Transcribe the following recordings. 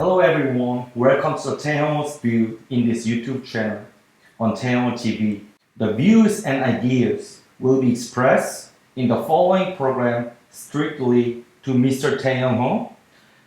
Hello everyone, welcome to Tae Yongho's view in this YouTube channel on 태영호TV. The views and ideas will be expressed in the following program strictly to Mr. Tae Yongho,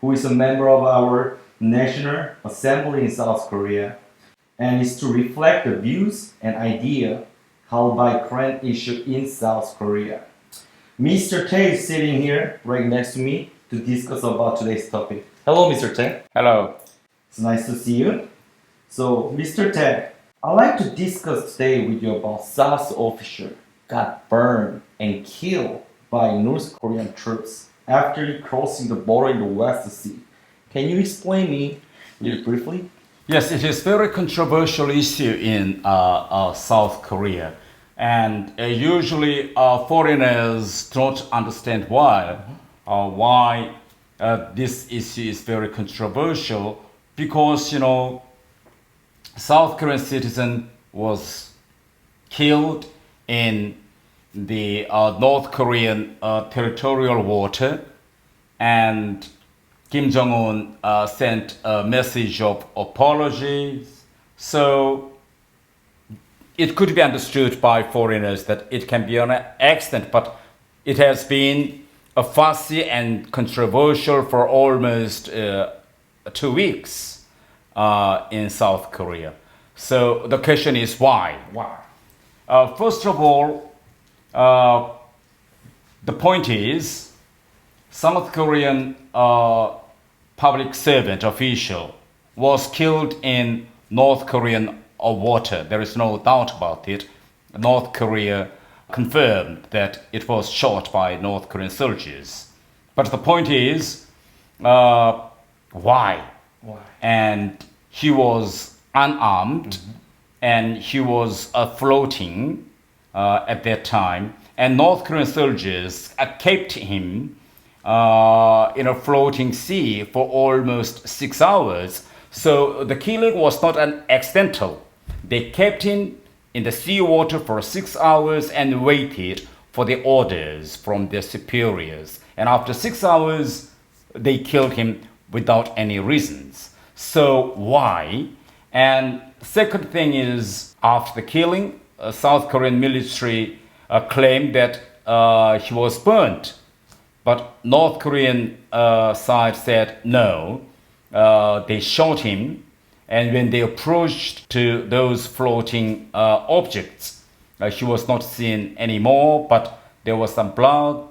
who is a member of our National Assembly in South Korea, and is to reflect the views and idea held by current issue in South Korea. Mr. Tae is sitting here right next to me to discuss about today's topic. Hello, Mr. Tae. Hello. It's nice to see you. So, Mr. Tae, I'd like to discuss today with you about South officer got burned and killed by North Korean troops after crossing the border in the West Sea. Can you explain me really briefly? Yes, it is very controversial issue in South Korea, and usually foreigners don't understand why this issue is very controversial, because South Korean citizen was killed in the North Korean territorial water, and Kim Jong-un sent a message of apologies. So it could be understood by foreigners that it can be an accident, but it has been a fussy and controversial for almost 2 weeks in South Korea. So the question is why? Why? First of all, the point is South Korean public servant official was killed in North Korean water. There is no doubt about it. North Korea confirmed that it was shot by North Korean soldiers. But the point is, why? Why? And he was unarmed, and he was floating at that time, and North Korean soldiers kept him in a floating sea for almost 6 hours. So the killing was not an accidental. They kept him in the seawater for 6 hours and waited for the orders from their superiors. And after 6 hours, they killed him without any reasons. So why? And second thing is, after the killing, South Korean military claimed that he was burnt. But North Korean side said no, they shot him, and when they approached to those floating objects, he was not seen anymore, but there was some blood.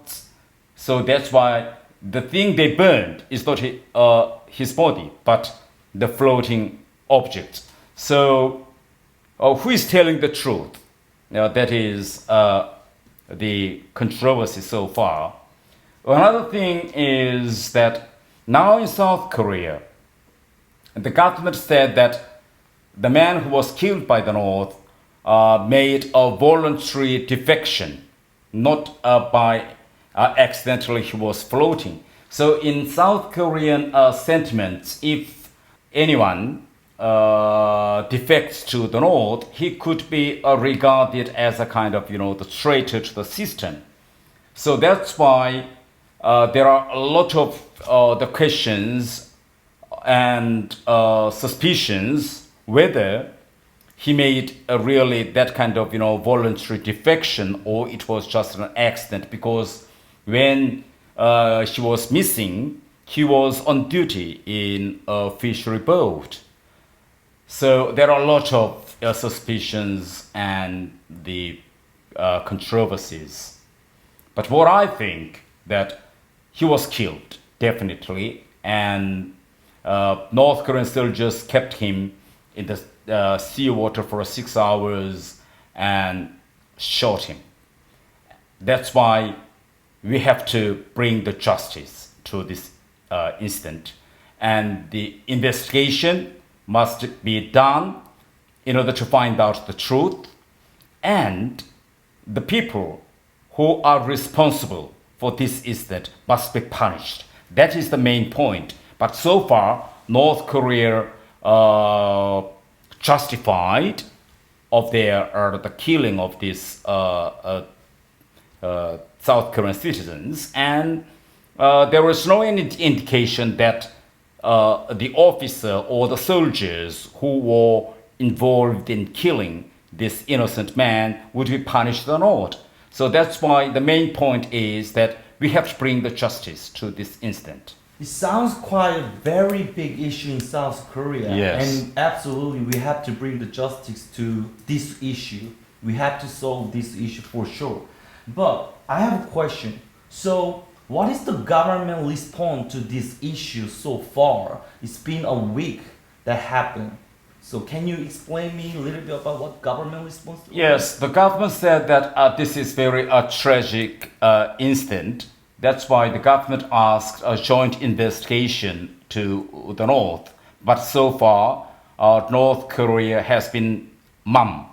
So that's why the thing they burned is not his body, but the floating object. So who is telling the truth? That is the controversy so far. Another thing is that now in South Korea, the government said that the man who was killed by the North made a voluntary defection, not by accidentally he was floating. So in South Korean sentiments, if anyone defects to the North, he could be regarded as a kind of, the traitor to the system. So that's why there are a lot of the questions and suspicions whether he made really that kind of voluntary defection, or it was just an accident, because when he was missing, he was on duty in a fishery boat. So there are a lot of suspicions and the controversies. But what I think, that he was killed definitely, and North Korean soldiers kept him in the seawater for 6 hours and shot him. That's why we have to bring the justice to this incident, and the investigation must be done in order to find out the truth, and the people who are responsible for this incident must be punished. That is the main point. But so far, North Korea justified of the killing of these South Korean citizens, and there was no indication that the officer or the soldiers who were involved in killing this innocent man would be punished or not. So that's why the main point is that we have to bring the justice to this incident. It sounds quite a very big issue in South Korea. Yes. And absolutely, we have to bring the justice to this issue. We have to solve this issue for sure. But I have a question. So, what is the government response to this issue so far? It's been a week that happened. So, can you explain me a little bit about what government response? Yes, the government said that this is very tragic incident. That's why the government asked a joint investigation to the North. But so far, North Korea has been mum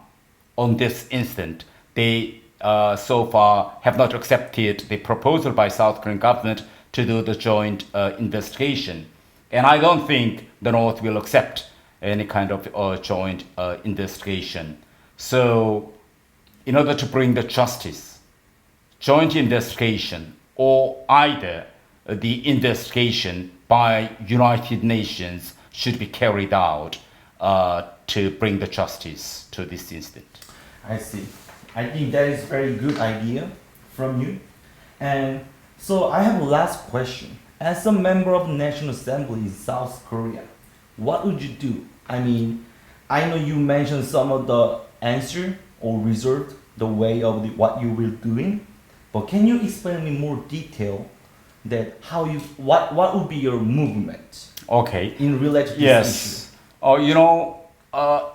on this incident. They so far have not accepted the proposal by South Korean government to do the joint investigation. And I don't think the North will accept any kind of joint investigation. So in order to bring the justice, joint investigation, or either the investigation by United Nations should be carried out to bring the justice to this incident. I see. I think that is a very good idea from you. And so I have a last question. As a member of the National Assembly in South Korea, what would you do? I mean, I know you mentioned some of the answer or reserved the way of what you were doing, but can you explain me more detail that how you what would be your movement Okay. in relation to this Yes.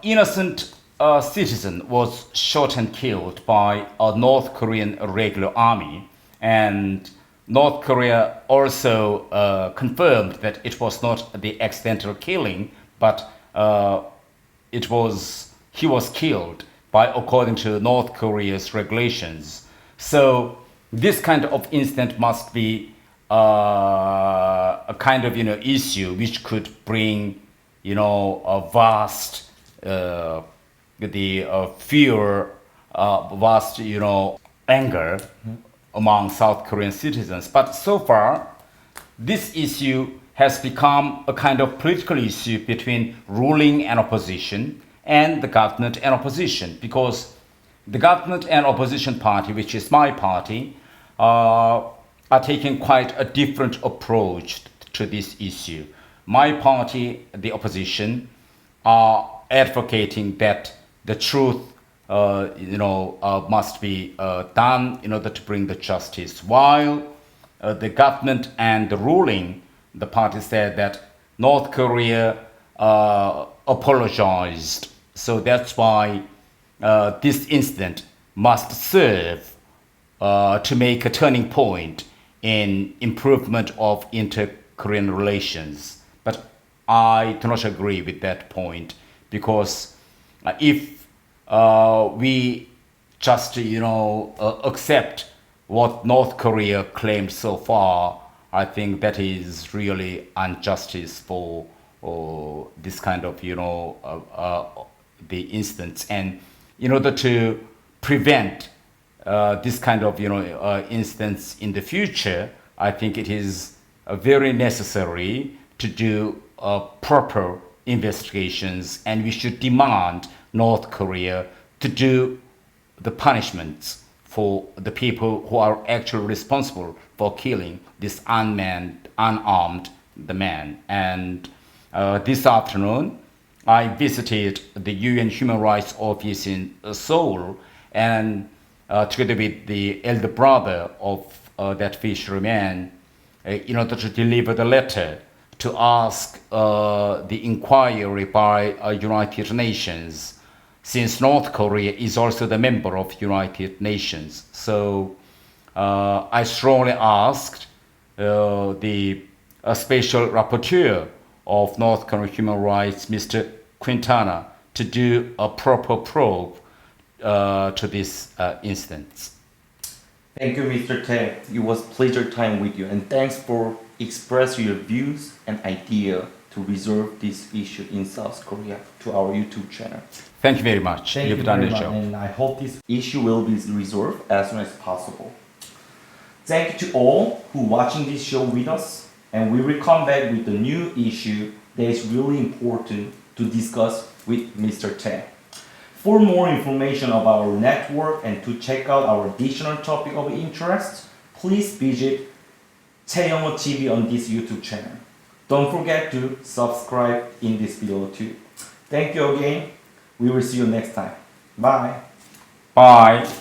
Innocent citizen was shot and killed by a North Korean regular army, and North Korea also confirmed that it was not the accidental killing, but he was killed by according to North Korea's regulations. So this kind of incident must be a kind of issue which could bring a vast fear, vast anger among South Korean citizens. But so far, this issue has become a kind of political issue between ruling and opposition, and the government and opposition, because the government and opposition party, which is my party, are taking quite a different approach to this issue. My party, the opposition, are advocating that the truth must be done in order to bring the justice, while the government and the ruling, the party said that North Korea apologized. So that's why this incident must serve to make a turning point in improvement of inter-Korean relations. But I do not agree with that point, because if we just accept what North Korea claimed so far, I think that is really injustice for this kind of the instance. And in order to prevent this kind of instance in the future, I think it is very necessary to do proper investigations, and we should demand North Korea to do the punishments for the people who are actually responsible for killing this unarmed man. And this afternoon, I visited the UN Human Rights Office in Seoul, and together with the elder brother of that fisherman, in order to deliver the letter to ask the inquiry by United Nations, since North Korea is also the member of United Nations. So I strongly asked the special rapporteur of North Korean human rights, Mr. Quintana, to do a proper probe to this instance. Thank you, Mr. Tae. It was pleasure time with you, and thanks for expressing your views and idea to resolve this issue in South Korea to our YouTube channel. Thank you very much. Thank You've you done very your much, job. and I hope this issue will be resolved as soon as possible. Thank you to all who watching this show with us. and we will come back with a new issue that is really important to discuss with Mr. Tae. For more information about our network and to check out our additional topic of interest, please visit 태영호TV on this YouTube channel. Don't forget to subscribe in this video too. Thank you again. We will see you next time. Bye. Bye.